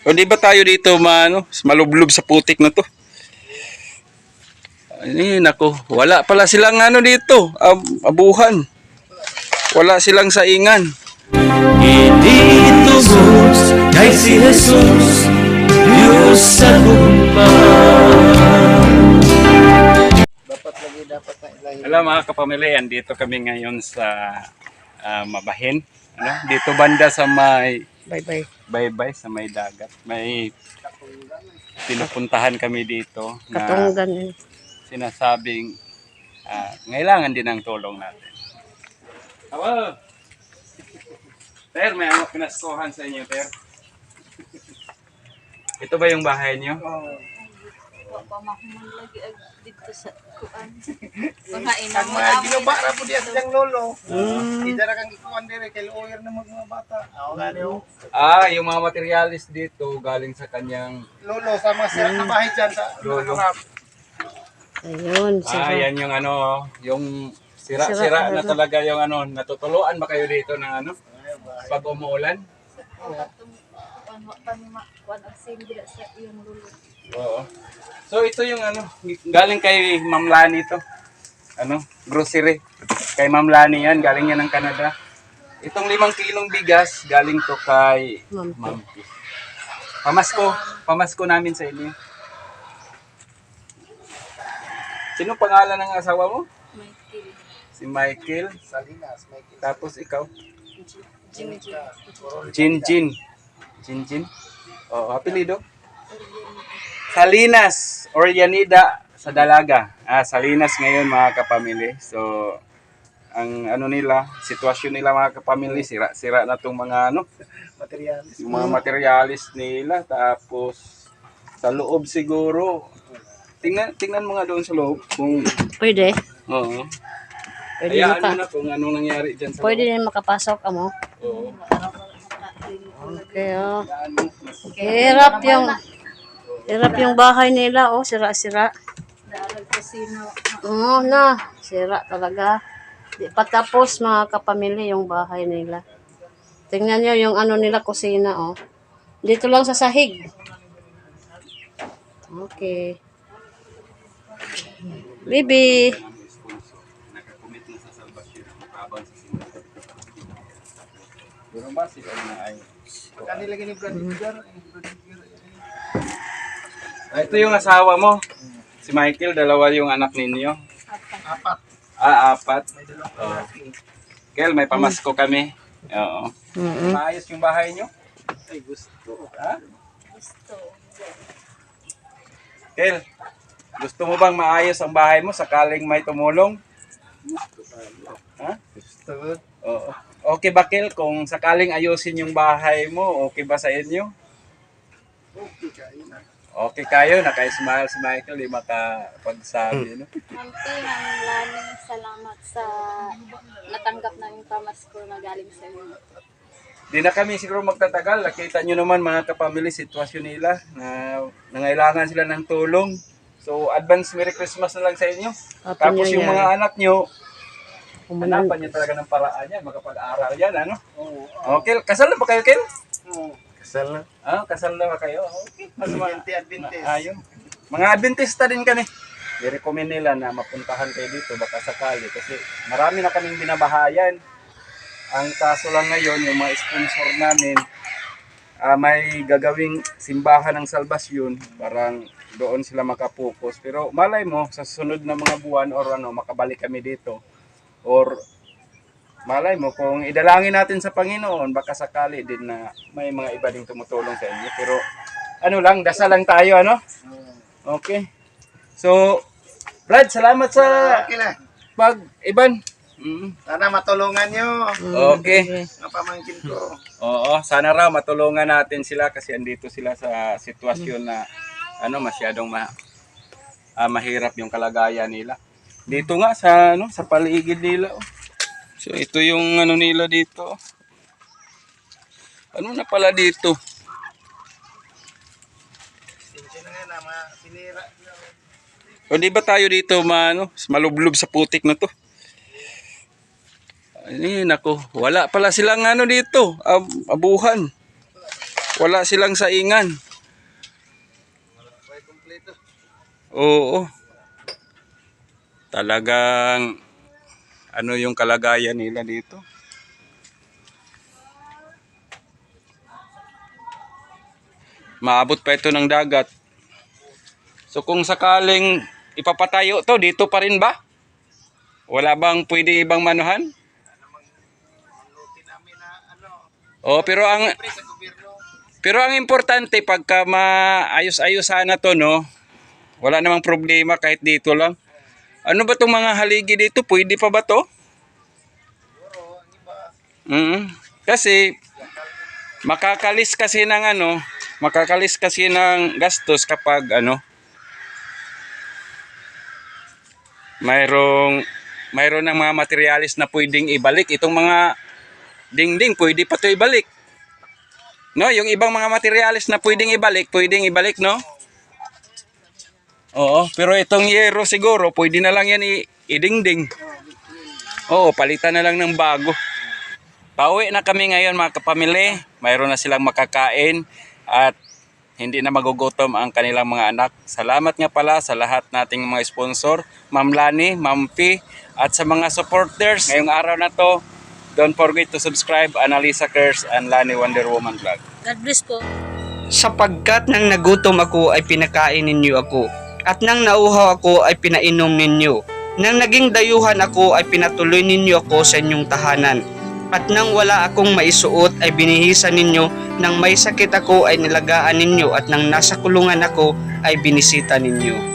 O di ba tayo dito malublob sa putik na to? Ay, nako, wala pala silang dito, abuhan. Wala silang saingan. Hindi tubos kay si Jesus, Diyos sa lumpa. Hello mga kapamilya, andito kami ngayon sa Mabahin. Dito banda sa may Baybay sa may dagat. May pinupuntahan kami dito na Katunggan. sinasabing ngailangan din ng tulong natin. Hello! Ter, may pinaskohan sa inyo, Ter. Ito ba yung bahay niyo? Pamahumon lagi dito sa kuan. Panghain Ang mo mga ginubara po diya siyang lolo. Idara kang ikuan dire kay lawyer na mga bata. Yung mga materialis dito galing sa kanyang Lolo sa mga sira na bahay dyan sa lolo. Ayun, Yan yung yung sira-sira na talaga yung natutuluan ba kayo dito ng pag umuulan? kuan og sindi sa iyong lulo. Oo. So ito yung galing kay Ma'am Lani to. Grocery. Kay Ma'am Lani yan, galing yan ng Canada. Itong 5 kilong bigas, galing to kay Ma'am P. Pamasko namin sa inyo. Sino pangalan ng asawa mo? Michael. Si Michael. Salinas, Michael. Tapos ikaw? Jimmy. Jinjin. Oo, apelido? Salinas or Yanida sa Dalaga. Salinas ngayon mga kapamilya. So, ang sitwasyon nila mga kapamilya, sira na tong mga Materialis. yung mga materialis nila. Tapos, sa loob siguro, tingnan mo nga doon sa loob kung pwede. oo. Pwede Kaya kung anong nangyari dyan sa Pwede loob. din makapasok amo. Oo. Okay, Hirap yung bahay nila, sira-sira. Darag kusina. Oo sira talaga. Di pa tapos mga kapamilya yung bahay nila. Tingnan nyo yung nila kusina, Dito lang sa sahig. Okay. Bibi. Nakakomit na sa salvation makaban sa simbahan. Pero ba sila na ay Kanila gini Brad Edgar. ito yung asawa mo. Si Michael, 2 yung anak ninyo. Apat. 4. May dalawang lalaki. Kel, may pamasko kami. Oo. Mm-mm. Maayos yung bahay nyo? Ay gusto. Ha? Gusto. Kel, gusto mo bang maayos ang bahay mo sakaling may tumulong? Ha? Gusto. Oo. Okay ba, Kel, kung sakaling ayusin yung bahay mo, okay ba sa inyo? Okay kayo na. Okay kayo, naka-smile si Michael, di makapagsabi, no? Maraming salamat sa natanggap na yung pamasko na galing sa inyo. Di na kami siguro magtatagal. Nakita nyo naman mga kapamilya, sitwasyon nila na nangailangan sila ng tulong. So, advance Merry Christmas na lang sa inyo. Happy Tapos New yung Year. mga anak nyo, Umulan. hanapan nyo talaga ng paraan yan, makapag-aral yan, Oo. Okay, kasal na ba kayo, Kel? Oo. Kasal na. Kasal na ba kayo? Okay. Mas Adventist. ayun. Mga Adventista din kami. I-recommend nila na mapuntahan kayo dito, baka sakali. Kasi marami na kaming binabahayan. Ang kaso lang ngayon, yung mga sponsor namin, may gagawing simbahan ng salbasyon, parang doon sila makapokus. Pero malay mo, sa sunod na mga buwan or makabalik kami dito. Or malay mo, kung idalangin natin sa Panginoon, baka sakali din na may mga iba ding tumutulong sa inyo. Pero dasal lang tayo, Okay. So, Brad, salamat sa Okay na. pag-iban. Sana matulungan nyo. Okay. Mga pamangkin ko. Oo, sana raw matulungan natin sila kasi andito sila sa sitwasyon na masyadong mahirap yung kalagayan nila. Dito nga sa paligid nila. So ito yung nila dito. Ano na pala dito? Sinsya na nga na mga sinira. O di ba tayo dito malublob sa putik na to? Ay, nako, wala pala silang dito, abuhan. Wala silang saingan. Oo. Talagang ano yung kalagayan nila dito. Maabot pa ito ng dagat. So kung sakaling ipapatayo to, dito pa rin ba? Wala bang pwede ibang manuhan? Oh, pero ang importante pagka maayos-ayos sana to, no? Wala namang problema kahit dito lang. Ano ba tong mga haligi dito? Pwede pa ba to? Kasi makakalis kasi ng gastos kapag mayroon ng mga materialis na pwedeng ibalik. Itong mga dingding pwede pa to ibalik. No, yung ibang mga materialis na pwedeng ibalik, no? Oo, pero itong yero siguro, pwede na lang yan idingding. Oo, palitan na lang ng bago. Pauwi na kami ngayon mga kapamilya. Mayroon na silang makakain at hindi na magugutom ang kanilang mga anak. Salamat nga pala sa lahat nating mga sponsor, Ma'am Lani, Ma'am P, at sa mga supporters. Ngayong araw na to, don't forget to subscribe Annalisa Cares and Lani Wonder Woman Vlog. God bless po. Sapagkat nang nagutom ako ay pinakain ninyo ako, at nang nauhaw ako ay pinainom ninyo. Nang naging dayuhan ako ay pinatuloy ninyo ako sa inyong tahanan. At nang wala akong maisuot ay binihisan ninyo, nang may sakit ako ay nilagaan ninyo, at nang nasa kulungan ako ay binisita ninyo.